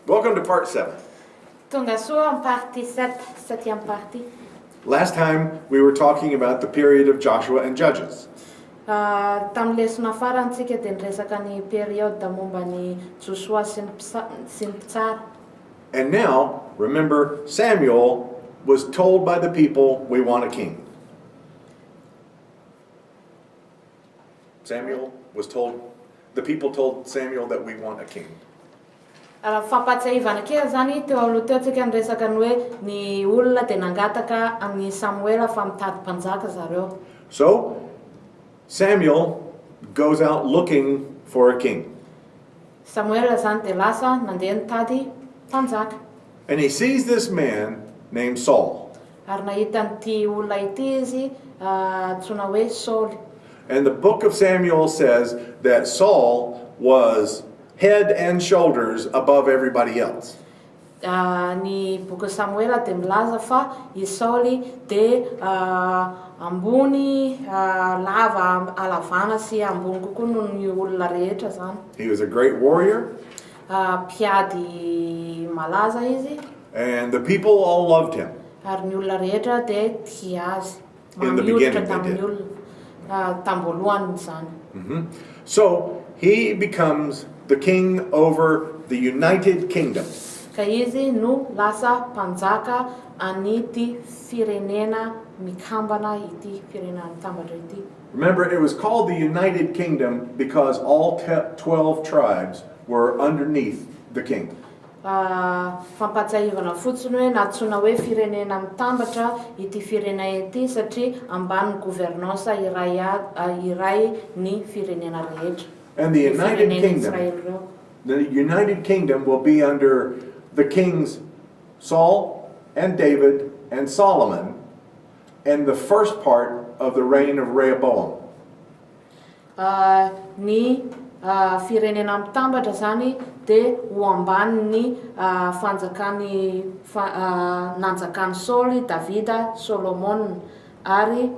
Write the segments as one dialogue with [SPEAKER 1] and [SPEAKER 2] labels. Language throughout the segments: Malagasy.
[SPEAKER 1] Welcome to part 7.
[SPEAKER 2] Tonga soa amin'ny partie 7, septième partie.
[SPEAKER 1] Last time we were talking about the period of Joshua and Judges.
[SPEAKER 2] Tamin'ny lesona farantsika dia niresaka ny période momba ny Joshua sy ny mpitsara.
[SPEAKER 1] And now, remember, Samuel was told by the people, we want a king. The people told Samuel that we want a king.
[SPEAKER 2] Fampatsiahivana kely zany teo aloha teo tsika niresaka ny hoe ny olona dia nangataka amin'ny Samuela fa mitady mpanjaka zareo.
[SPEAKER 1] So, Samuel goes out looking for a king.
[SPEAKER 2] Samuela zany dia lasa nandeha nitady mpanjaka.
[SPEAKER 1] And he sees this man named Saul.
[SPEAKER 2] Ary nahita n'ity olona ity izy antsoina hoe Saul.
[SPEAKER 1] And the book of Samuel says that Saul was head and shoulders above everybody else.
[SPEAKER 2] Ny boky Samuela dia milaza fa i Saul dia ambony lava alavana sy ambony kokoa noho ny olona rehetra zany.
[SPEAKER 1] He was a great warrior.
[SPEAKER 2] Mpiady malaza izy.
[SPEAKER 1] And the people all loved him.
[SPEAKER 2] Ary ny olona rehetra dia tia azy.
[SPEAKER 1] In the beginning they did.
[SPEAKER 2] Tambolohany zany.
[SPEAKER 1] So he becomes the king over the United Kingdom.
[SPEAKER 2] Ka izy no lasa mpanjaka an'ity firenena mikambana ity firenena mitambatra ity.
[SPEAKER 1] Remember, it was called the United Kingdom because all 12 tribes were underneath the king.
[SPEAKER 2] Fampatsiahivana fotsiny hoe natsoina hoe firenena mitambatra ity firenena ity satria ambany gouvernance iray ny firenena rehetra.
[SPEAKER 1] And the United Kingdom will be under the kings Saul and David and Solomon and the first part of the reign of Rehoboam.
[SPEAKER 2] Ny firenena mitambatra zany dia ho ambany ny fanjakany nanjakany Saul, Davida, Solomon ary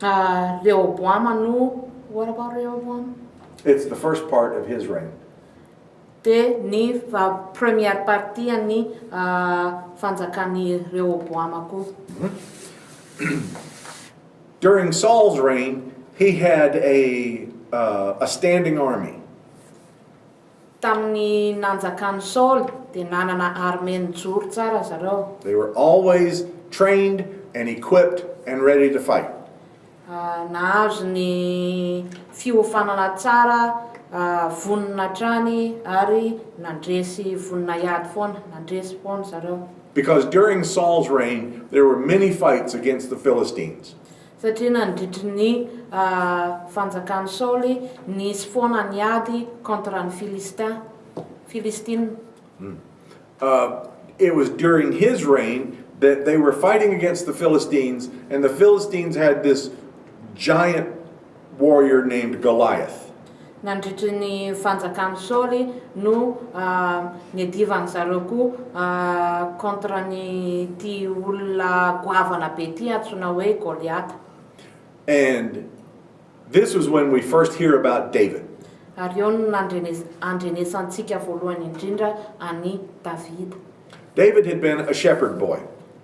[SPEAKER 2] Rehoboam no. What about Rehoboam?
[SPEAKER 1] It's the first part of his reign.
[SPEAKER 2] Dia ny première partie ny fanjakany Rehoboam koa.
[SPEAKER 1] During Saul's reign, he had a standing army.
[SPEAKER 2] Tamin'ny nanjakany Saul dia nanana armée nijoro tsara zareo.
[SPEAKER 1] They were always trained and equipped and ready to fight.
[SPEAKER 2] Nahazo ny fiofanana tsara, vonona trany ary nandresy vonona iady foana, nandresy foana zareo.
[SPEAKER 1] Because during Saul's reign, there were many fights against the Philistines.
[SPEAKER 2] Satria nandritry ny fanjakany Saul nisy foana niady contre ny Philistine.
[SPEAKER 1] It was during his reign that they were fighting against the Philistines, and the Philistines had this giant warrior named Goliath.
[SPEAKER 2] Nandritry ny fanjakany Saul no niadivany zareo koa contre ny ty olona goavana be ty antsoina hoe Goliath.
[SPEAKER 1] And this was when we first hear about David.
[SPEAKER 2] Ary eo no andrenesantsika voalohany indrindra any David.
[SPEAKER 1] David had been a shepherd boy.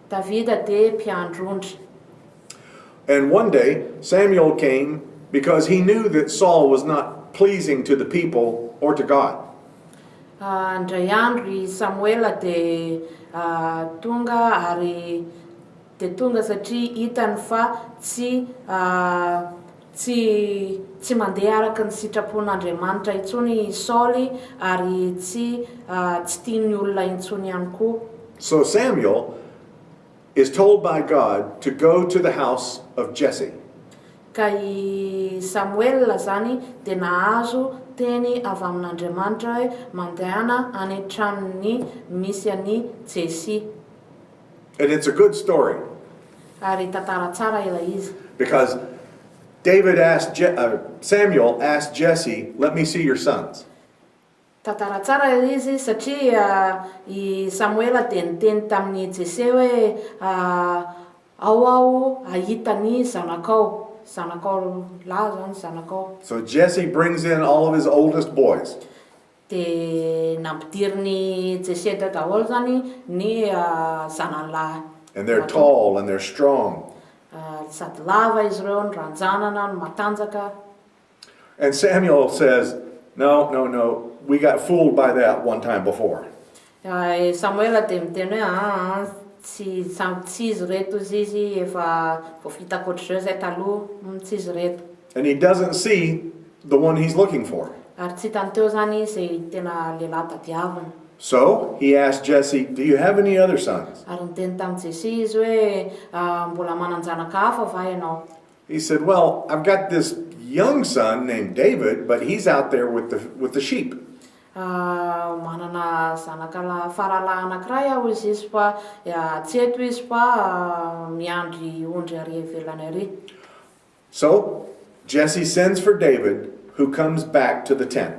[SPEAKER 2] Davida dia mpiandrondry. And
[SPEAKER 1] one day Samuel came because he knew that Saul was not pleasing to the people or to God.
[SPEAKER 2] Ndray andro i Samuela dia tonga ary dia tonga satria hitany fa tsy mandeha araka ny sitrapon'Andriamanitra intsony Saul ary tsy tian'ny olona intsony ihany koa.
[SPEAKER 1] So Samuel is told by God to go to the house of Jesse.
[SPEAKER 2] Ka i Samuel zany dia nahazo teny avy amin'Andriamanitra hoe mandehana any tranony misy any Jesse.
[SPEAKER 1] And it's a good story.
[SPEAKER 2] Ary tantara tsara ilay izy.
[SPEAKER 1] Because Samuel asked Jesse, "Let me see your sons."
[SPEAKER 2] Tantara tsara izy satria i Samuela dia niteny tamin'ny Jesse hoe ao ahita ny zanakao lahy zany zanakao.
[SPEAKER 1] So Jesse brings in all of his oldest boys.
[SPEAKER 2] Dia nampidiriny Jesse teo daholo zany ny zanalahy.
[SPEAKER 1] And they're tall and they're strong.
[SPEAKER 2] Sady lava izy ireo, ny ranjanana, ny matanjaka.
[SPEAKER 1] And Samuel says, no, we got fooled by that one time before.
[SPEAKER 2] Samuela dia miteny hoe tsy izy reto izy efa vita koatr'izao zay taloha, tsy izy reto.
[SPEAKER 1] And he doesn't see the one he's looking for.
[SPEAKER 2] Ary tsy hitany teo zany izay tena lehilahy tadiavina.
[SPEAKER 1] So he asked Jesse, do you have any other sons?
[SPEAKER 2] Ary niteny tamin'i Jesy izy hoe mbola mananjanaka hafa va ianao?
[SPEAKER 1] He said, well, I've got this young son named David, but he's out there with the sheep.
[SPEAKER 2] Manana zanaka faralahy anankiray aho izy fa tsy eto izy fa miandry ondry ary ivelany ary.
[SPEAKER 1] So Jesse sends for David, who comes back to the tent.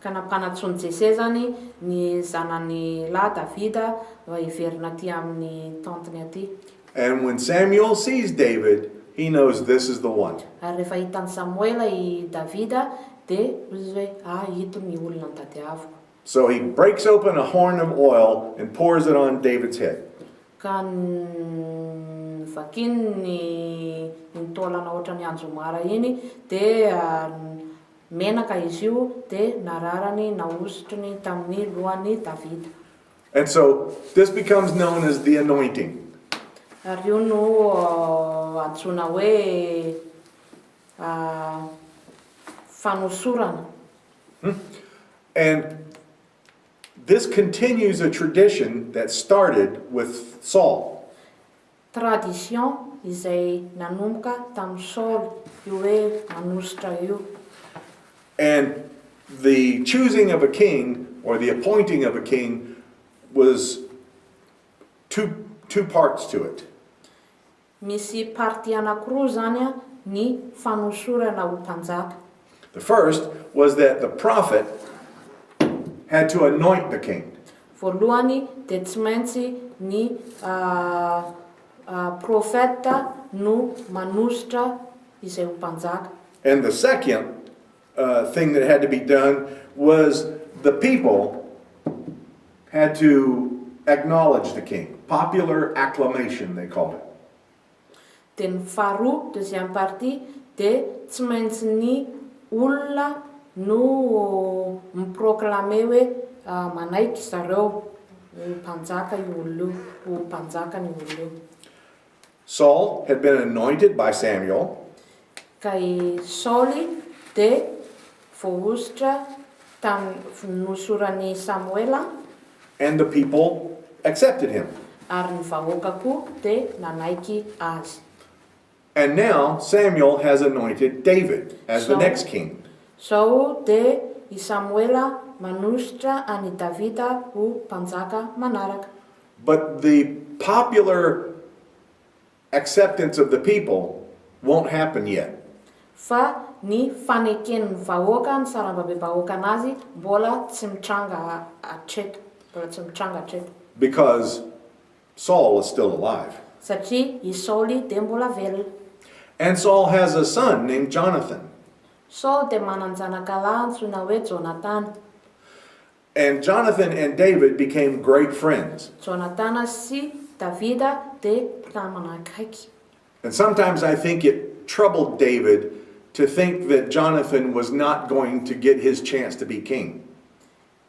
[SPEAKER 2] Ka nampanatsony Jesy zany ny zanany lahy Davida iverina aty amin'ny tentiny aty.
[SPEAKER 1] And when Samuel sees David, he knows this is the one.
[SPEAKER 2] Ary rehefa hitany Samuela i Davida dia izy hoe ito ny olona ny tadiaviko.
[SPEAKER 1] So he breaks open a horn of oil and pours it on David's head.
[SPEAKER 2] Ka vakiny ny taolana ohatran'ny anjomara iny dia menaka izy io dia nararany nahosotriny tamin'ny lohan'ny Davida.
[SPEAKER 1] And so this becomes known as the anointing.
[SPEAKER 2] Ary io no antsoina hoe fanosorana.
[SPEAKER 1] And this continues a tradition that started with Saul.
[SPEAKER 2] Tradition izay nanomboka tamin'ny Saul io hoe manositra io.
[SPEAKER 1] And the choosing of a king or the appointing of a king was two parts to it.
[SPEAKER 2] Misy party anankiroa zany ny fanosorana ho mpanjaka.
[SPEAKER 1] The first was that the prophet had to anoint the king.
[SPEAKER 2] Voalohany dia tsy maintsy ny profeta no manositra izay ho mpanjaka.
[SPEAKER 1] And the second thing that had to be done was the people had to acknowledge the king. Popular acclamation, they called it.
[SPEAKER 2] Dia ny faharoa, deuxième partie, dia tsy maintsy ny olona no miproclame hoe manaiky zareo ho mpanjaka io olona io, ho mpanjaka ny olona io.
[SPEAKER 1] Saul had been anointed by Samuel.
[SPEAKER 2] Ka Sauli dia voahositra tamin'ny nosorany Samuela.
[SPEAKER 1] And the people accepted him.
[SPEAKER 2] Ary ny vahoaka koa dia nanaiky azy.
[SPEAKER 1] And now Samuel has anointed David as the next king.
[SPEAKER 2] So dia i Samuela manositra ani Davida ho mpanjaka manaraka.
[SPEAKER 1] But the popular acceptance of the people won't happen yet.
[SPEAKER 2] Fa ny faneken'ny vahoaka, ny sarambabe vahoaka anazy mbola tsy mitranga hatreto, mbola tsy mitranga hatreto.
[SPEAKER 1] Because Saul is still alive.
[SPEAKER 2] Satria i Sauli dia mbola velona.
[SPEAKER 1] And Saul has a son named Jonathan.
[SPEAKER 2] Saul dia manan-janaka lahy antsoina hoe Jonathan.
[SPEAKER 1] And Jonathan and David became great friends.
[SPEAKER 2] Jonathan sy Davida dia namana akaiky.
[SPEAKER 1] And sometimes I think it troubled David to think that Jonathan was not going to get his chance to be king.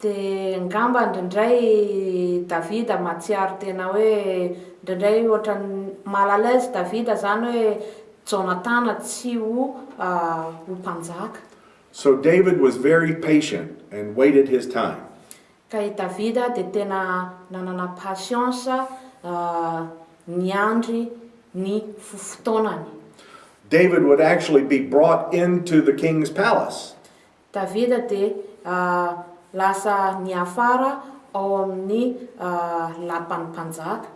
[SPEAKER 2] Dia ngamba ndraindray Davida mahatsiaro tena hoe ndraindray ohatran'ny malalaise Davida zany hoe Jonathan tsy ho mpanjaka.
[SPEAKER 1] So David was very patient and waited his time.
[SPEAKER 2] Ka i Davida dia tena nanana patience niandry ny fotoanany.
[SPEAKER 1] David would actually be brought into the king's palace.
[SPEAKER 2] Davida dia lasa niafara ao amin'ny lapan'ny mpanjaka.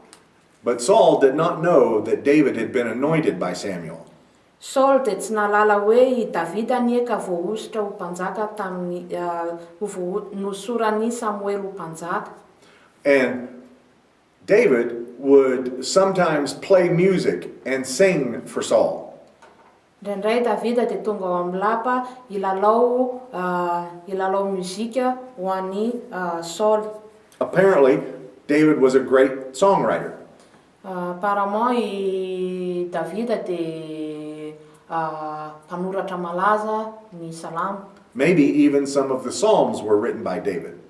[SPEAKER 1] But Saul did not know that David had been anointed by Samuel.
[SPEAKER 2] Saul dia tsy nalala hoe i Davida nieka voahositra ho mpanjaka tamin'ny nosorany Samuel ho mpanjaka.
[SPEAKER 1] And David would sometimes play music and sing for Saul.
[SPEAKER 2] Indraindray Davida dia tonga ao amin'ny lapa ilalao muzika ho an'ny Saul.
[SPEAKER 1] Apparently, David was a great songwriter.
[SPEAKER 2] Apparemment i Davida dia mpanoratra malaza ny salamo.
[SPEAKER 1] Maybe even some of the Psalms were written by David.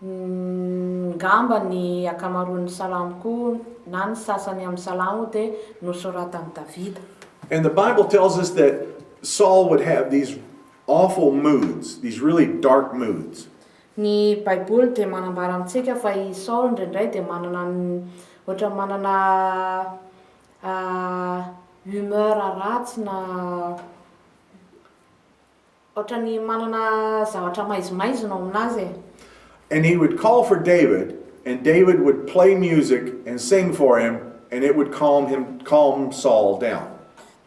[SPEAKER 2] Ngamba ny akamaroan'ny salamo koa na ny sasany amin'ny salamo dia nosoratan'i Davida.
[SPEAKER 1] And the Bible tells us that Saul would have these awful moods, these really dark moods.
[SPEAKER 2] Ny Baiboly dia manambara amintsika fa i Saul indraindray dia manana humeur ratsy na ohatrany manana zavatra maizimaizina ao aminazy.
[SPEAKER 1] And he would call for David, and David would play music and sing for him, and it would calm Saul down.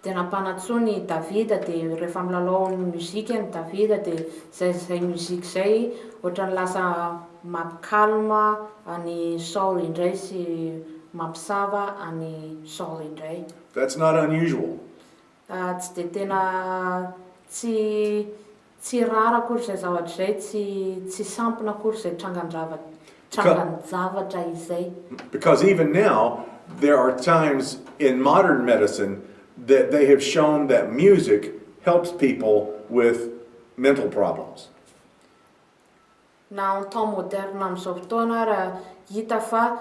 [SPEAKER 2] Dia nampanatsony Davida dia rehefa milalao ny muzika ny Davida dia zay muzika zay ohatrany lasa mampikalma any Saul indray sy mampisava any Saul indray.
[SPEAKER 1] That's not unusual.
[SPEAKER 2] Tsy dia tena tsy rara akory zay zavatra zay, tsy sampona akory zay trangan-javatra izay.
[SPEAKER 1] Because even now, there are times in modern medicine that they have shown that music helps people with mental problems.
[SPEAKER 2] Na amin'ny temps moderne amin'izao fotoana raha hita fa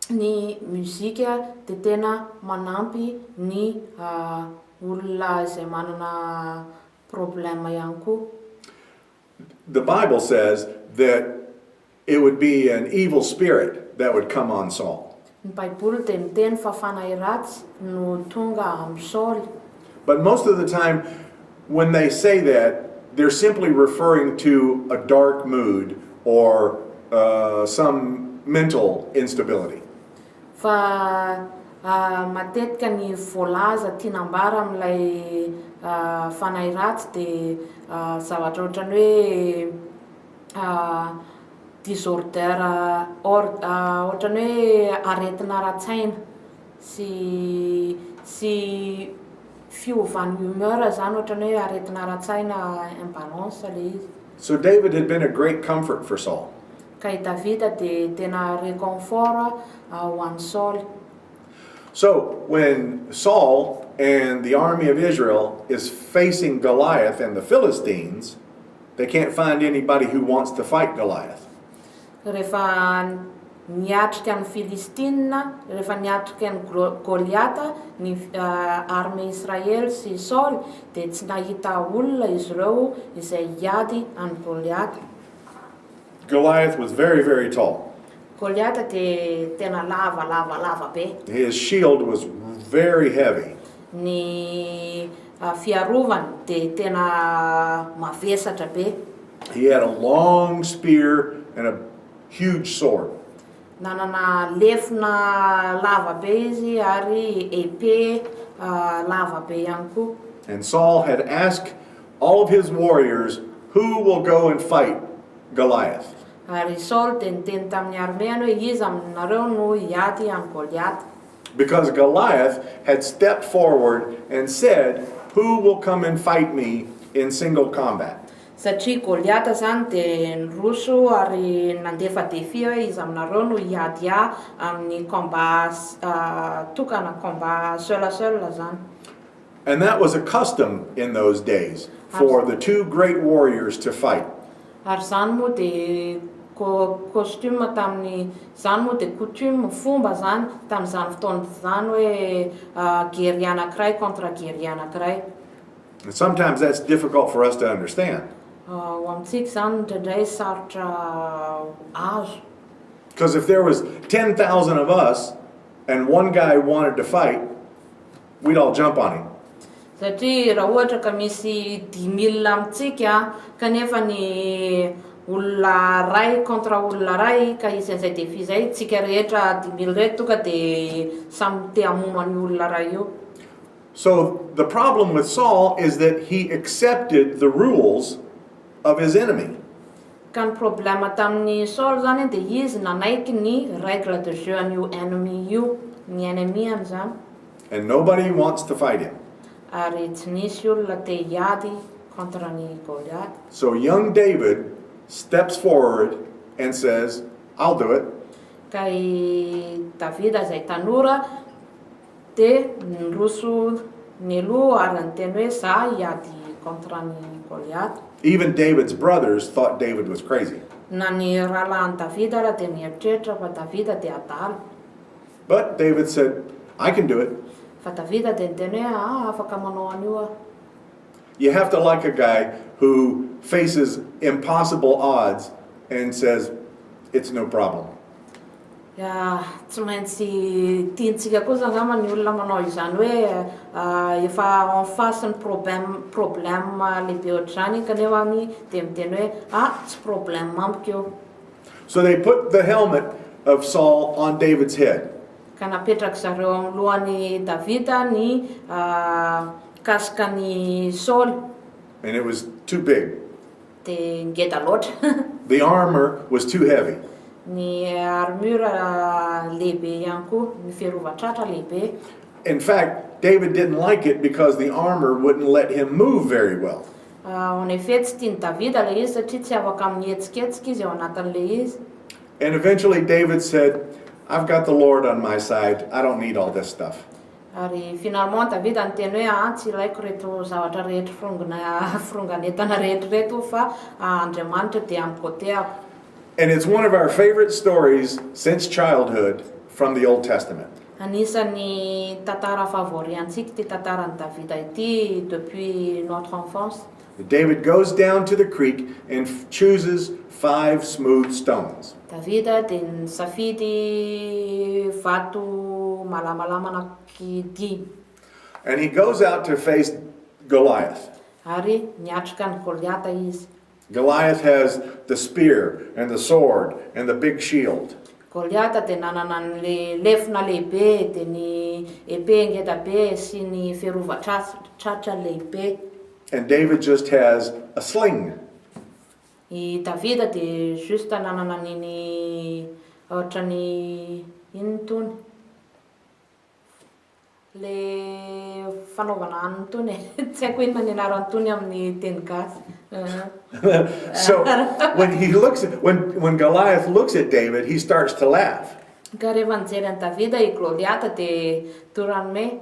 [SPEAKER 2] ny muzika dia tena manampy ny olona izay manana problema ihany koa.
[SPEAKER 1] The Bible says that it would be an evil spirit that would come on Saul.
[SPEAKER 2] Ny Baiboly dia miteny fa fanahy ratsy no tonga amin'ny Saul.
[SPEAKER 1] But most of the time, when they say that, they're simply referring to a dark mood or some mental instability.
[SPEAKER 2] Fa matetika ny voalaza tianambara amin'ilay fanahy ratsy dia zavatra ohatrany hoe disorder ohatrany hoe aretina ara-tsaina sy fiovan'ny humeur zany ohatrany hoe aretina ara-tsaina imbalance le izy.
[SPEAKER 1] So David had been a great comfort for Saul.
[SPEAKER 2] Ka i Davida dia tena réconfort ho an'ny Saul.
[SPEAKER 1] So when Saul and the army of Israel is facing Goliath and the Philistines, they can't find anybody who wants to fight Goliath.
[SPEAKER 2] Rehefa niatrika ny Filistina, rehefa niatrika ny Goliata, ny armée Israel sy Saul, dia tsy nahita olona izy ireo izay hiady any Goliata.
[SPEAKER 1] Goliath was very, very tall.
[SPEAKER 2] Goliata dia tena lava be.
[SPEAKER 1] His shield was very heavy.
[SPEAKER 2] Ny fiarovany dia tena mavesatra be.
[SPEAKER 1] He had a long spear and a huge sword.
[SPEAKER 2] Nanana lefina lava be izy ary épée lava be ihany koa.
[SPEAKER 1] And Saul had asked all of his warriors, who will go and fight Goliath?
[SPEAKER 2] Ary Saul dia niteny tamin'ny arméany hoe iza aminareo no hiady amin'ny Goliata.
[SPEAKER 1] Because Goliath had stepped forward and said, who will come and fight me in single combat?
[SPEAKER 2] Satria Goliata zany dia niroso ary nandefa défi hoe iza aminareo no hiady amin'ny combat tokana, combat seul à seul zany.
[SPEAKER 1] And that was a custom in those days for the two great warriors to fight.
[SPEAKER 2] Ary zany moa dia costume tamin'ny zany moa dia coutume fomba zany tamin'izany fotoana zany hoe guerrier anankiray contre guerrier anankiray.
[SPEAKER 1] And sometimes that's difficult for us to understand.
[SPEAKER 2] Ho amintsika zany indraindray sarotra azo.
[SPEAKER 1] Because if there was 10,000 of us and one guy wanted to fight, we'd all jump on him.
[SPEAKER 2] Satria raha ohatra ka misy 10,000 amintsika kanefa ny olona ray contre olona ray ka izy an'izay défi zay, tsika rehetra 10,000 rehetra tonga dia samy te hamono an'ny olona ray io.
[SPEAKER 1] So the problem with Saul is that he accepted the rules of his enemy.
[SPEAKER 2] Ka ny problema tamin'ny Saul zany dia izy nanaiky ny règle de jeu an'io ennemi io, ny ennemi-any zany.
[SPEAKER 1] And nobody wants to fight him.
[SPEAKER 2] Ary tsy nisy olona te hiady contre ny Goliath.
[SPEAKER 1] So young David steps forward and says, I'll do it.
[SPEAKER 2] Ka i Davida izay tanora dia nroso ny aloha ary niteny hoe za hiady contre ny Goliath.
[SPEAKER 1] Even David's brothers thought David was crazy.
[SPEAKER 2] Na ny rahalahin'i Davida ara dia mieritreritra fa Davida dia adalo.
[SPEAKER 1] But David said, I can do it.
[SPEAKER 2] Fa Davida dia niteny hoe afaka manao an'io aho.
[SPEAKER 1] You have to like a guy who faces impossible odds and says, it's no problem.
[SPEAKER 2] Tsy maintsy tiantsika kosa angamba ny olona manao izany hoe efa en face ny problème lehibe ohatr'izany kanefa dia miteny hoe tsy problème amiko eo.
[SPEAKER 1] So they put the helmet of Saul on David's head.
[SPEAKER 2] Ka napetraka zareo amin'ny lohan'i Davida ny kasikany Saul.
[SPEAKER 1] And it was too big.
[SPEAKER 2] Dia ngeda loatra.
[SPEAKER 1] The armor was too heavy.
[SPEAKER 2] Ny armure lehibe ihany koa, ny fiarovatratra lehibe.
[SPEAKER 1] In fact, David didn't like it because the armor wouldn't let him move very well.
[SPEAKER 2] En effet tsy tiany Davida ilay izy satria tsy afaka mihetsiketsika izy ao anatin'ilay izy.
[SPEAKER 1] And eventually David said, I've got the Lord on my side. I don't need all this stuff.
[SPEAKER 2] Ary finalement Davida niteny hoe tsy ilaiko reto zavatra rehetra fironganetana rehetrareto fa Andriamanitra dia amin'ny côtéako.
[SPEAKER 1] And it's one of our favorite stories since childhood from the Old Testament.
[SPEAKER 2] Anisan'ny tantara favoriantsika ty tantaran'i Davida ity depuis notre enfance.
[SPEAKER 1] David goes down to the creek and chooses 5 smooth stones.
[SPEAKER 2] Davida dia nisafidy vato malamalama anaky 10.
[SPEAKER 1] And he goes out to face Goliath.
[SPEAKER 2] Ary niatrika ny Goliata izy.
[SPEAKER 1] Goliath has the spear and the sword and the big shield.
[SPEAKER 2] Goliata dia nanana ny lefina lehibe dia ny épée ngeda be sy ny fiarovatratra lehibe.
[SPEAKER 1] And David just has a sling.
[SPEAKER 2] I Davida dia juste nanana niny ohatra ny inona tony le fanaovana hanina tony tsy haiko inona ny anarany tony amin'ny teny gasy.
[SPEAKER 1] So when Goliath looks at David, he starts to laugh.
[SPEAKER 2] Ka rehefa nijery an'i Davida i Goliata dia toranome.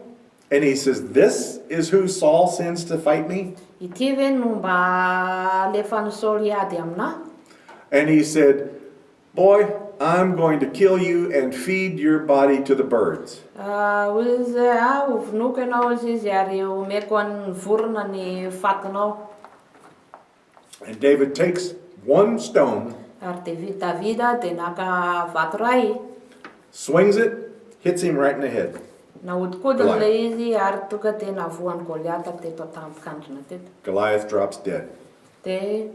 [SPEAKER 1] And he says, this is who Saul sends to fight me?
[SPEAKER 2] Ity ve no mba alefan'ny Saul hiady aminahy?
[SPEAKER 1] And he said, boy, I'm going to kill you and feed your body to the birds.
[SPEAKER 2] Izy ovonoko ianao izy ary omeko an'ny vorona ny fatinao.
[SPEAKER 1] And David takes one stone,
[SPEAKER 2] Ary Davida dia naka vato ray,
[SPEAKER 1] swings it, hits him right in the head.
[SPEAKER 2] nahodinkodina ilay izy ary tonga dia navoan'ny Goliata teto an-tampokandrina teto.
[SPEAKER 1] Goliath drops dead.
[SPEAKER 2] Dia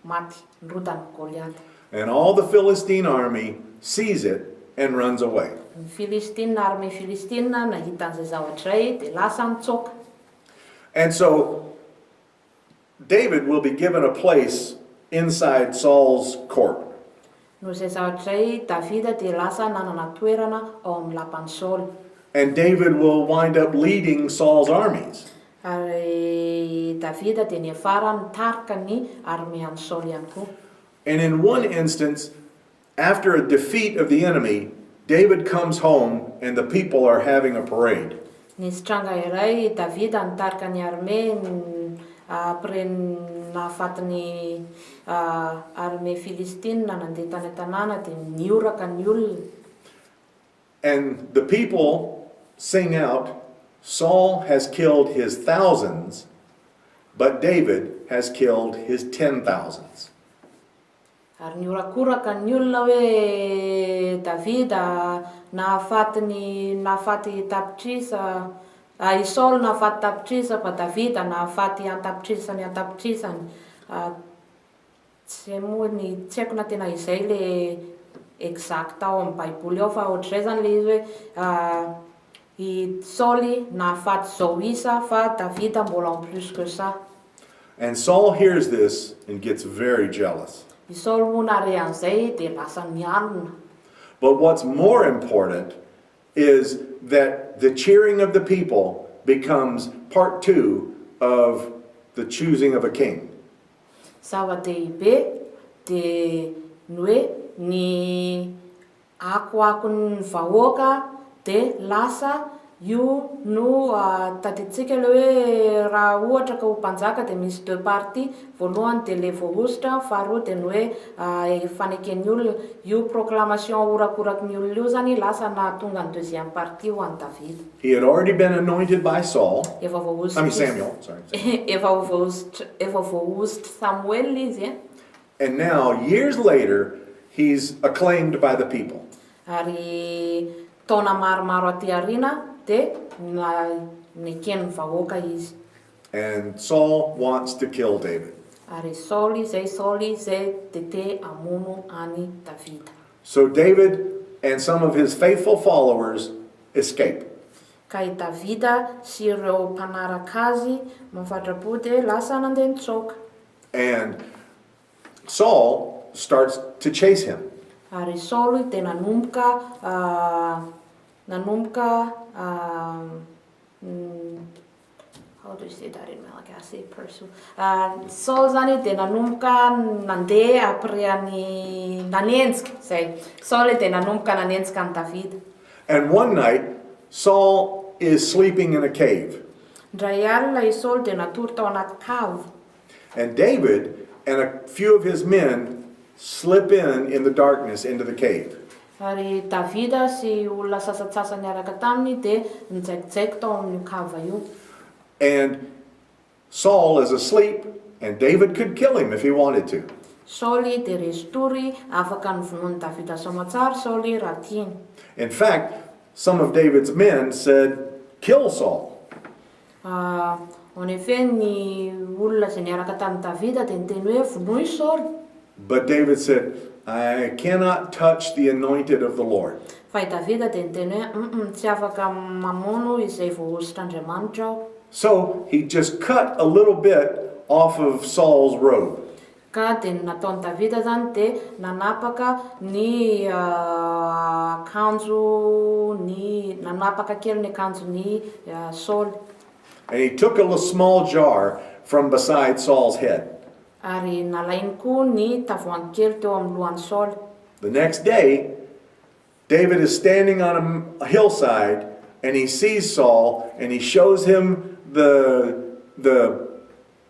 [SPEAKER 2] maty, nrodany Goliata.
[SPEAKER 1] And all the Philistine army sees it and runs away.
[SPEAKER 2] Ny Filistina, armée Filistina nahita an'izay zavatra izay dia lasa nitsoaka.
[SPEAKER 1] And so David will be given a place inside Saul's court.
[SPEAKER 2] No izay zavatra izay Davida dia lasa nanana toerana ao amin'ny lapan'i Saul.
[SPEAKER 1] And David will wind up leading Saul's armies.
[SPEAKER 2] Ary Davida dia niafara nitarika ny arméan'i Saul ihany koa.
[SPEAKER 1] And in one instance, after a defeat of the enemy, David comes home and the people are having a parade.
[SPEAKER 2] Nisy tranga iray Davida nitarika ny armée après nahafaty armée Philistine nandeha tany an-tanàna dia nioraka ny olona.
[SPEAKER 1] And the people sing out, Saul has killed his thousands, but David has killed his 10,000s.
[SPEAKER 2] Ary niorakoraka ny olona hoe Davida nahafaty tapitrisa, i Saul nahafaty tapitrisa fa Davida nahafaty antapitrisany antapitrisany. Tsy haiko na tena izay le exact ao amin'ny Baiboly ao fa ohatr'izay zany le izy hoe i Saul nahafaty zao isa fa Davida mbola en plus que ça.
[SPEAKER 1] And Saul hears this and gets very jealous.
[SPEAKER 2] I Saul moa nare an'izay dia lasa nialona.
[SPEAKER 1] But what's more important is that the cheering of the people becomes part 2 of the choosing of a king.
[SPEAKER 2] Zava-dehibe dia ny hoe ny akoakony vahoaka dia lasa io no taditsika le hoe raha ohatra ka ho mpanjaka dia misy 2 parties. Voalohany dia le voaositra, faharoa dia ny hoe faneken'ny olona. Io proclamation horakorakin'ny olona io zany lasa nahatonga ny 2e partie ho an'i David.
[SPEAKER 1] He had already been anointed by Saul.
[SPEAKER 2] Efa
[SPEAKER 1] Samuel, sorry.
[SPEAKER 2] efa voaositra Samuel izy
[SPEAKER 1] And now, years later, he's acclaimed by the people.
[SPEAKER 2] Ary taona maromaro aty aoriana dia neken'ny vahoaka izy.
[SPEAKER 1] And Saul wants to kill David.
[SPEAKER 2] Ary Saul zay tete hamono ani Davida.
[SPEAKER 1] So David and some of his faithful followers escape.
[SPEAKER 2] Ka i Davida sy ireo mpanaraka azy mafatrapo dia lasa nandeha nitsoaka.
[SPEAKER 1] And Saul starts to chase him.
[SPEAKER 2] Ary Saul dia nanomboka how do you say that in Malagasy? Pursue. Saul zany dia nanomboka nandeha après any nanenjika zay. Saul dia nanomboka nanenjika any Davida.
[SPEAKER 1] And one night, Saul is sleeping in a cave.
[SPEAKER 2] Ndray alina i Saul dia natory tao anaty kavo.
[SPEAKER 1] And David and a few of his men slip in the darkness into the cave.
[SPEAKER 2] Ary Davida sy olona sasatsasany araka taminy dia nijaikijaiko tao amin'io kava io.
[SPEAKER 1] And Saul is asleep, and David could kill him if he wanted to.
[SPEAKER 2] Saul dia restory afaka nivonoan'i Davida somatsara Saul raha tiany.
[SPEAKER 1] In fact, some of David's men said, "Kill Saul."
[SPEAKER 2] En effet ny olona izay niaraka tamin'i Davida dia niteny hoe vonoy Saul.
[SPEAKER 1] But David said, "I cannot touch the anointed of the Lord."
[SPEAKER 2] Fa i Davida dia niteny hoe tsy afaka mamono izay voahositr'Andriamanitra aho.
[SPEAKER 1] So he just cut a little bit off of Saul's robe.
[SPEAKER 2] Ka dia nataon'i Davida zany dia nanapaka ny akanjo nanapaka kely ny akanjon'ny Saul.
[SPEAKER 1] And he took a small jar from beside Saul's head.
[SPEAKER 2] Ary nalainy koa ny tavoahangy kely teo amin'ny lohan'i Saul.
[SPEAKER 1] The next day, David is standing on a hillside and he sees Saul and he shows him the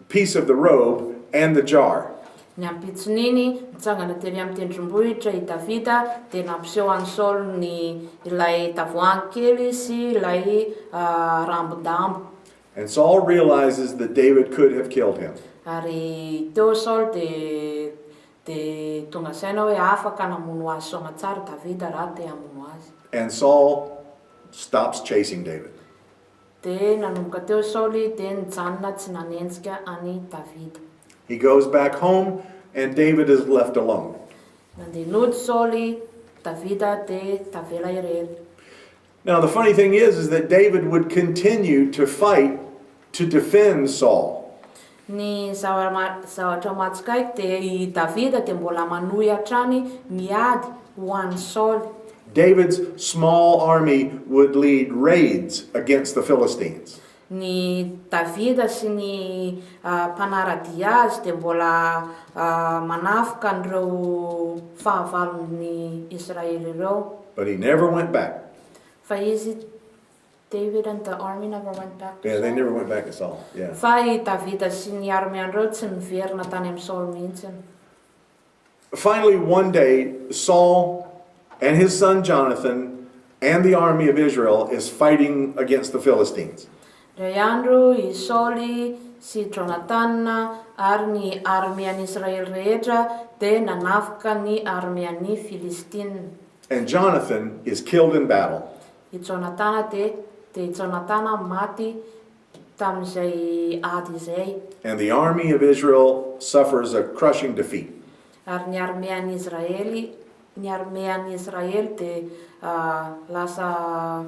[SPEAKER 1] piece of the robe and the jar.
[SPEAKER 2] Ny ampitson'iny mitsangana teny amin'ny tendrombohitra i Davida dia nampiseho an'i Saul ny ilay tavoahangy kely sy ilay rambondambo.
[SPEAKER 1] And Saul realizes that David could have killed him.
[SPEAKER 2] Ary teo Saul dia tonga saina hoe afaka namono azy somatsara Davida raha te hamono azy.
[SPEAKER 1] And Saul stops chasing David.
[SPEAKER 2] Dia nanomboka teo Saul dia nijanona tsy nanenjika any Davida.
[SPEAKER 1] He goes back home and David is left alone.
[SPEAKER 2] Nandeha nody Saul, Davida dia tavela irery.
[SPEAKER 1] Now the funny thing is that David would continue to fight to defend Saul.
[SPEAKER 2] Ny zavatra matsikaiko dia i Davida dia mbola manohy hatrany miady ho an'i Saul.
[SPEAKER 1] David's small army would lead raids against the Philistines.
[SPEAKER 2] Ny Davida sy ny mpanaradia azy dia mbola manafika an'ireo fahavalon'ny Israely ireo.
[SPEAKER 1] But he never went back.
[SPEAKER 2] Fa izy David and the army never went back to
[SPEAKER 1] Yeah, they
[SPEAKER 2] Saul.
[SPEAKER 1] never went back to Saul. Yeah.
[SPEAKER 2] Fa i Davida sy ny armean'ireo tsy niverina tany amin'ny Saul mihitsy.
[SPEAKER 1] Finally, one day, Saul and his son Jonathan and the army of Israel is fighting against the Philistines.
[SPEAKER 2] Ray andro i Saul sy Jonathan ary ny armean'i Israel rehetra dia nanafika ny armean'ny Filistine.
[SPEAKER 1] And Jonathan is killed in battle.
[SPEAKER 2] I Jonathan dia Jonathan maty tamin'izay ady izay.
[SPEAKER 1] And the army of Israel suffers a crushing defeat.
[SPEAKER 2] Ary ny armean'i Israel dia lasa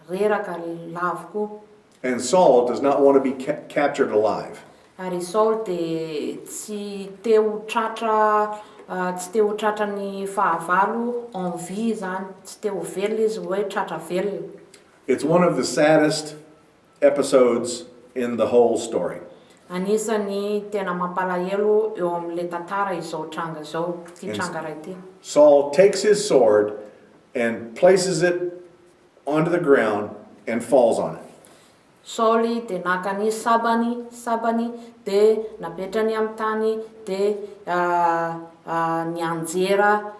[SPEAKER 2] reraka lavoko.
[SPEAKER 1] And Saul does not want to be captured alive.
[SPEAKER 2] Ary Saul dia tsy teo tratra ny fahavalo en vie zany, tsy teo velona izy hoe tratra velona.
[SPEAKER 1] It's one of the saddest episodes in the whole story.
[SPEAKER 2] Anisany tena mampalahelo eo amin'le tantara izao tranga zao, ty tranga ray ty.
[SPEAKER 1] Saul takes his sword and places it onto the ground and falls on it.
[SPEAKER 2] Sauli de naka ny sabany de napetrany amin'ny tany de nianjera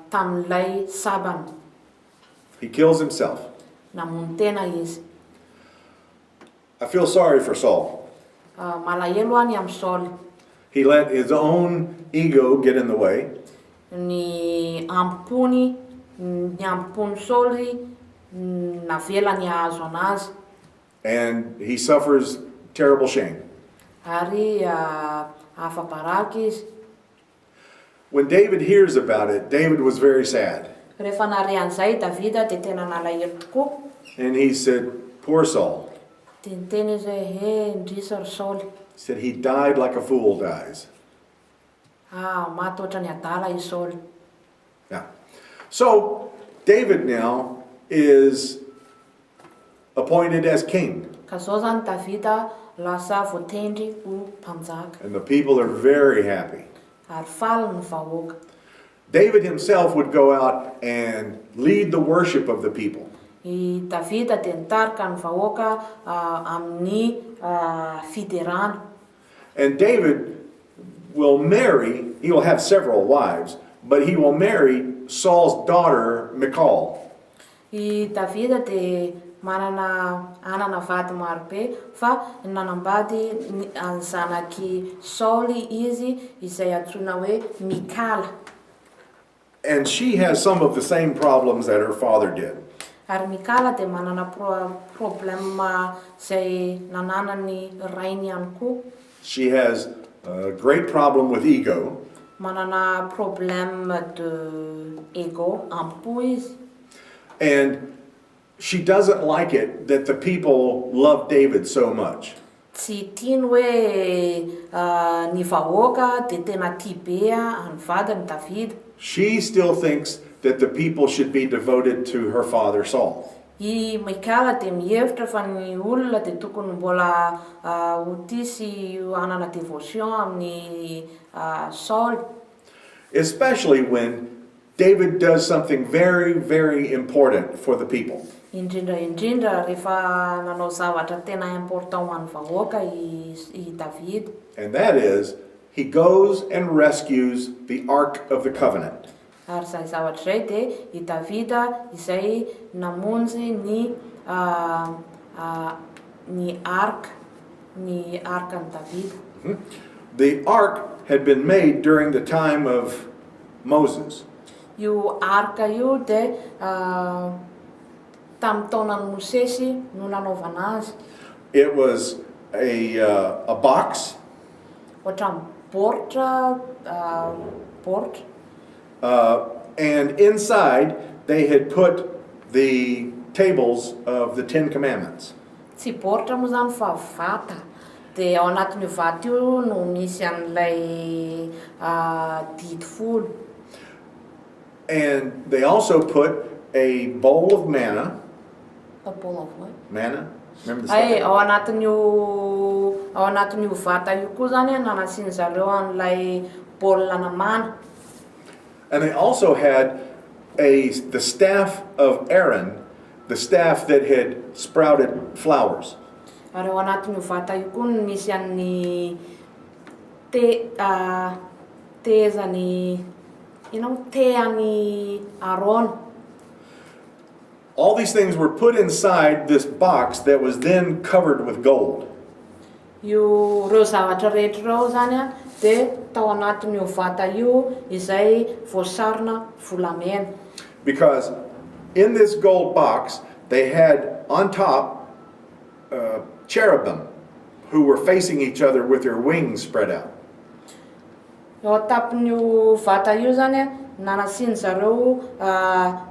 [SPEAKER 2] tamin'ilay sabany.
[SPEAKER 1] He kills himself.
[SPEAKER 2] Namono tena izy.
[SPEAKER 1] I feel sorry for Saul.
[SPEAKER 2] Malahelo any amin'ny Saul.
[SPEAKER 1] He let his own ego get in the way.
[SPEAKER 2] Ny ampony Sauli navela ny ahazo anazy.
[SPEAKER 1] And he suffers terrible shame.
[SPEAKER 2] Ary afa-baraka izy.
[SPEAKER 1] When David hears about it, David was very sad.
[SPEAKER 2] Rehefa nare an'izay Davida de tena nalahelo tokoa.
[SPEAKER 1] And he said, poor Saul.
[SPEAKER 2] De niteny izy hoe ndrisa ry Saul.
[SPEAKER 1] He said, he died like a fool dies.
[SPEAKER 2] Maty ohatran'ny adala i Saul.
[SPEAKER 1] Yeah. So, David now is appointed as king.
[SPEAKER 2] Ka zao zany Davida lasa voatendry ho mpanjaka.
[SPEAKER 1] And the people are very happy.
[SPEAKER 2] Ary faly ny vahoaka.
[SPEAKER 1] David himself would go out and lead the worship of the people.
[SPEAKER 2] I Davida de nitarika ny vahoaka amin'ny fiderana.
[SPEAKER 1] And David will marry, he will have several wives, but he will marry Saul's daughter, Michal.
[SPEAKER 2] I Davida de anana vady maro be fa nanambady ny zanaky Sauli izy izay antsoina hoe Mikala.
[SPEAKER 1] And she has some of the same problems that her father did.
[SPEAKER 2] Ary Mikala de manana problème zay nananany rainy ihany koa.
[SPEAKER 1] She has a great problem with ego.
[SPEAKER 2] Manana problème de ego, ampo izy.
[SPEAKER 1] And she doesn't like it that the people love David so much.
[SPEAKER 2] Tsy tiany hoe ny vahoaka de tena tia be any vadiny Davida.
[SPEAKER 1] She still thinks that the people should be devoted to her father Saul.
[SPEAKER 2] I Mikala de mihevitra fa ny olona de tokony mbola ho tia sy hanana dévotion amin'ny Saul.
[SPEAKER 1] Especially when David does something very, very important for the people.
[SPEAKER 2] Indrindra rehefa nanao zavatra tena important ho an'ny vahoaka i David.
[SPEAKER 1] And that is, he goes and rescues the Ark of the Covenant.
[SPEAKER 2] Ary zay zavatra zay de i Davida izay namonjy ny arkan'i Davida.
[SPEAKER 1] The Ark had been made during the time of Moses.
[SPEAKER 2] Io arka io de tamin'ny taonan'i Mosesy no nanaovana azy.
[SPEAKER 1] It was a box.
[SPEAKER 2] Ohatran'ny boritra.
[SPEAKER 1] And inside they had put the tables of the Ten Commandments.
[SPEAKER 2] Tsy boritra moa zany fa vata. De ao anatin'io vata io no misy an'ilay didy folo.
[SPEAKER 1] And they also put a bowl of manna.
[SPEAKER 2] A bowl of what?
[SPEAKER 1] Manna? Remember the
[SPEAKER 2] Ay,
[SPEAKER 1] stuff?
[SPEAKER 2] ao anatin'io vata io koa zany nanasiany zareo an'ilay baolina mana.
[SPEAKER 1] And they also had the staff of Aaron, the staff that had sprouted flowers.
[SPEAKER 2] Ary ao anatin'io vata io koa no misy an'ny tehany Aaron.
[SPEAKER 1] All these things were put inside this box that was then covered with gold.
[SPEAKER 2] Io reo zavatra rehetra reo zany de tao anatin'io vata io izay voasarona volamena.
[SPEAKER 1] Because in this gold box, they had on top cherubim who were facing each other with their wings spread out.
[SPEAKER 2] Eo tapon'io vata io zany nanasiany zareo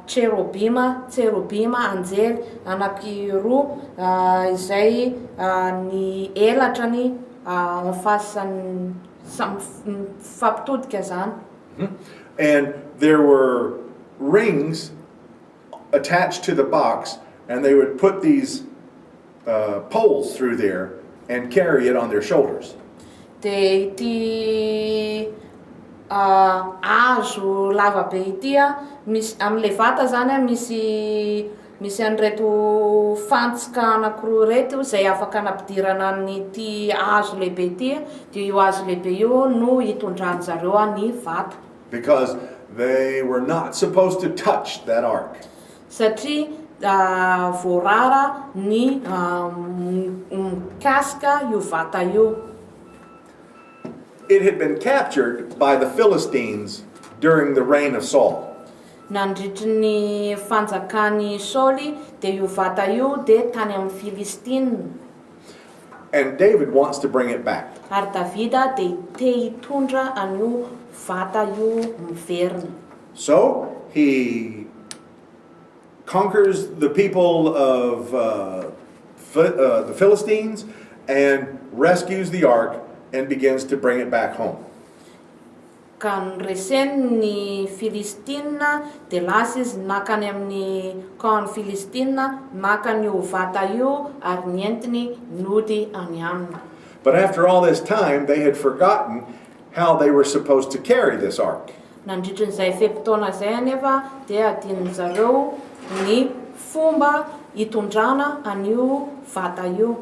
[SPEAKER 2] cherubima anjely anankiroa izay ny elatrany fasany fampitodika zany.
[SPEAKER 1] And there were rings attached to the box, and they would put these poles through there and carry it on their shoulders.
[SPEAKER 2] Dia ity hazo lava be ity misy amin'ilay vata zany misy an'ireto fantsika anankiroa reto izay afaka anampidirana nyity hazo lehibe ity dia io hazo lehibe io no hitondran'ny zareo ny vata.
[SPEAKER 1] Because they were not supposed to touch that ark.
[SPEAKER 2] Satria voarara ny mikasika io vata io.
[SPEAKER 1] It had been captured by the Philistines during the reign of Saul.
[SPEAKER 2] Nandritry ny fanjakan'ny Saoly dia io vata io dia tany amin'ny Filistina.
[SPEAKER 1] And David wants to bring it back.
[SPEAKER 2] Ary Davida dia te hitondra an'io vata io miverina.
[SPEAKER 1] So he conquers the people of the Philistines and rescues the ark and begins to bring it back home.
[SPEAKER 2] Ka nyreseny ny Filistina dia lasa izy nakany amin'ny kaon'ny Filistina naka an'io vata io ary nientiny nody any aminy.
[SPEAKER 1] But after all this time, they had forgotten how they were supposed to carry this ark.
[SPEAKER 2] Nandritran'izay fepitaona izay anefa dia adininy zareo ny fomba hitondrana an'io vata io.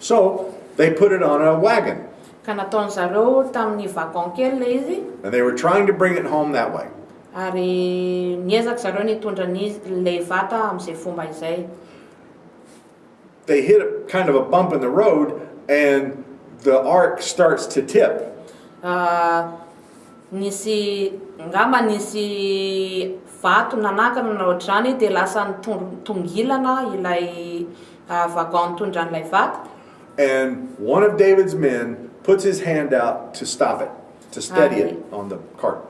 [SPEAKER 1] So they put it on a wagon,
[SPEAKER 2] Ka nataony zareo tamin'ny vagon kely ilay izy
[SPEAKER 1] and they were trying to bring it home that way.
[SPEAKER 2] ary niezaka zareo nitondra ilay vata amin'izay fomba izay.
[SPEAKER 1] They hit kind of a bump in the road, and the ark starts to tip.
[SPEAKER 2] Nisy vato nanakana na ohatr'izany dia lasa tongilana ilay vagon nitondran'ilay vata.
[SPEAKER 1] And one of David's men puts his hand out to stop it, to steady it on the cart.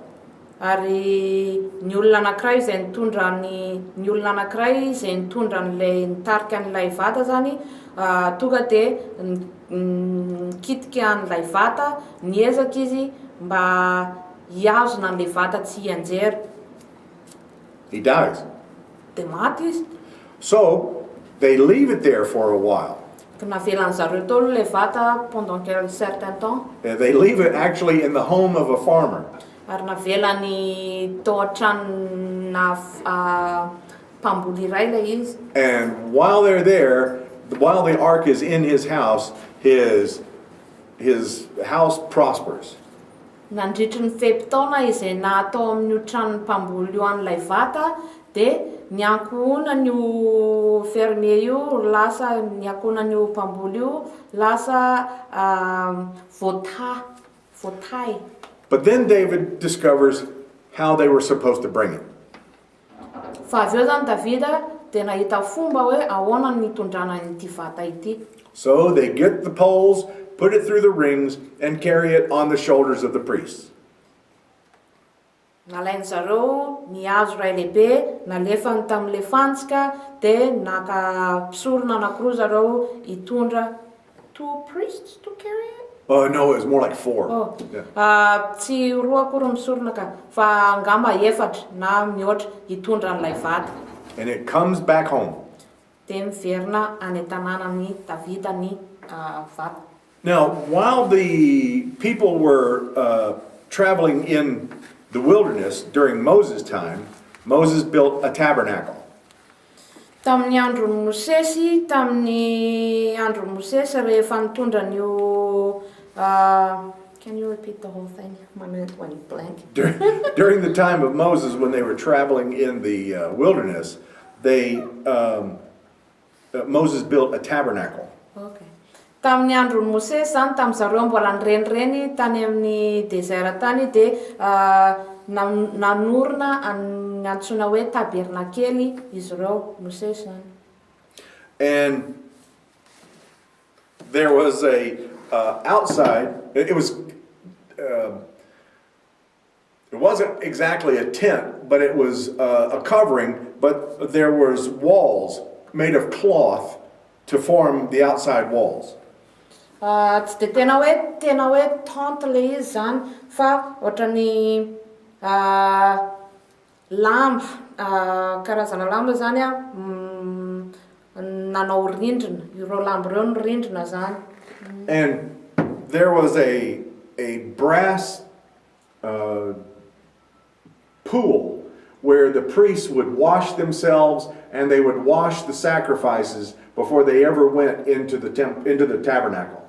[SPEAKER 2] Ary ny olona anankiray izay nitondra an'ilay nitarika an'ilay vata zany tonga dia nikitika an'ilay vata, niezaka izy mba hiazona an'ilay vata tsy hianjera.
[SPEAKER 1] He dies.
[SPEAKER 2] Dia maty izy.
[SPEAKER 1] So they leave it there for a while.
[SPEAKER 2] Ka navelany zareo tolo ilay vata pendant quel certain temps.
[SPEAKER 1] They leave it actually in the home of a farmer.
[SPEAKER 2] Ary navelany tao an-tranona mpamboly iray ilay izy.
[SPEAKER 1] And while they're there, while the ark is in his house prospers.
[SPEAKER 2] Nandritry ny fepitaona izay natao amin'io tranon'ny mpamboly io an'ilay vata dia niankohonan'io fermier io lasa niankohonan'io mpamboly io lasa voatay.
[SPEAKER 1] But then David discovers how they were supposed to bring it.
[SPEAKER 2] Fa avy eo zany Davida dia nahita fomba hoe ahoana ny hitondrana ity vata ity.
[SPEAKER 1] So they get the poles, put it through the rings, and carry it on the shoulders of the priests.
[SPEAKER 2] Nalainy zareo ny hazo iray lehibe, nalefany tamin'ilay fantsika dia naka-pisorona anankiroa zareo hitondra. 2 priests to carry it?
[SPEAKER 1] No, it was more like 4.
[SPEAKER 2] Oh.
[SPEAKER 1] Yeah.
[SPEAKER 2] Tsy roa akory misorona ka, fa angamba efatra na mihoatra hitondra an'ilay vata.
[SPEAKER 1] And it comes back home.
[SPEAKER 2] Dia miverina any tanànan'ny Davida ny vata.
[SPEAKER 1] Now, while the people were traveling in the wilderness during Moses' time, Moses built a tabernacle.
[SPEAKER 2] Tamin'ny andron'ny Mosesy rehefa nitondra an'io can you repeat the whole thing? My mind went blank.
[SPEAKER 1] During the time of Moses, when they were traveling in the wilderness, Moses built a tabernacle.
[SPEAKER 2] Okay. Tamin'ny andron'ny Mosesy zany tamin'ny zareo mbola nirenireny tany amin'ny désert tany dia nanorona antsoina hoe tabernakely izy ireo Mosesy zany.
[SPEAKER 1] And there was a outside. It wasn't exactly a tent, but it was a covering. But there was walls made of cloth to form the outside walls.
[SPEAKER 2] Tsy dia tena hoe tente ilay izy zany fa ohatran'ny lamba karazana lamba zany nanao rindrina, ireo lambo ireo ny rindrina zany.
[SPEAKER 1] And there was a brass pool where the priests would wash themselves and they would wash the sacrifices before they ever went into the tabernacle.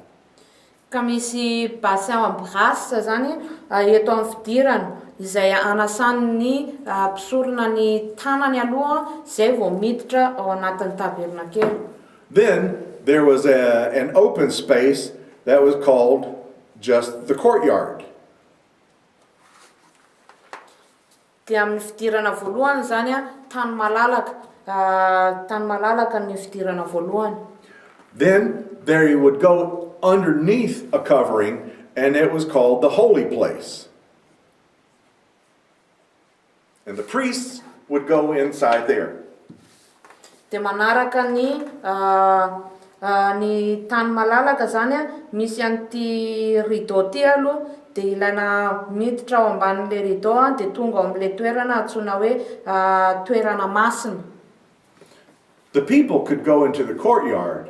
[SPEAKER 2] Ka misy bassin brasa zany eto amin'ny fidirana izay anasany ny mpisorona ny tanany aloha zay vao miditra ao anatin'ny tabernakely.
[SPEAKER 1] Then there was an open space that was called just the courtyard.
[SPEAKER 2] Dia amin'ny fidirana voalohany zany tany malalaka ny fidirana voalohany.
[SPEAKER 1] Then there you would go underneath a covering, and it was called the holy place. And the priests would go inside there.
[SPEAKER 2] Dia manaraka ny tany malalaka zany misy an'ity rideau ty aloha, dia ilaina miditra ao ambanin'le rideau dia tonga ao amin'le toerana antsoina hoe toerana masina.
[SPEAKER 1] The people could go into the courtyard,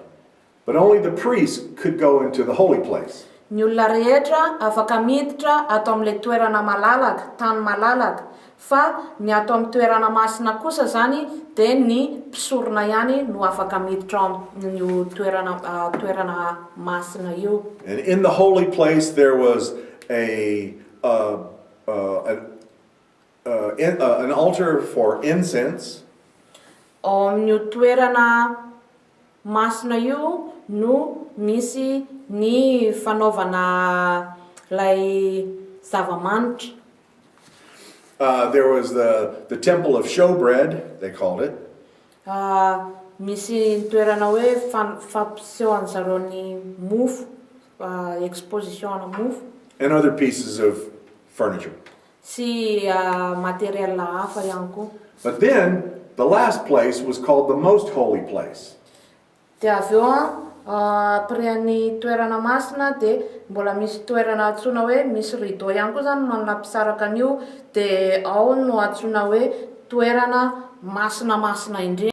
[SPEAKER 1] but only the priests could go into the holy place.
[SPEAKER 2] Ny olona rehetra afaka miditra ato amin'le toerana malalaka, tany malalaka, fa ny ato amin'ny toerana masina kosa zany dia ny mpisorona ihany no afaka miditra ao amin'io toerana masina io.
[SPEAKER 1] And in the holy place there was an altar for incense.
[SPEAKER 2] Ao amin'io toerana masina io no misy ny fanaovana lay zava-manitra.
[SPEAKER 1] There was the temple of showbread, they called it.
[SPEAKER 2] Misy toerana hoe fampisehoan'zareo ny mofo, exposition ana mofo.
[SPEAKER 1] And other pieces of furniture.
[SPEAKER 2] Sy matériel hafa ihany koa.
[SPEAKER 1] But then the last place was called the most holy place.
[SPEAKER 2] Dia avy eo prean'ny toerana masina dia mbola misy toerana antsoina hoe misy rideau ihany koa zany manampisaraka an'io, dia ao no antsoina hoe toerana masina indrindra.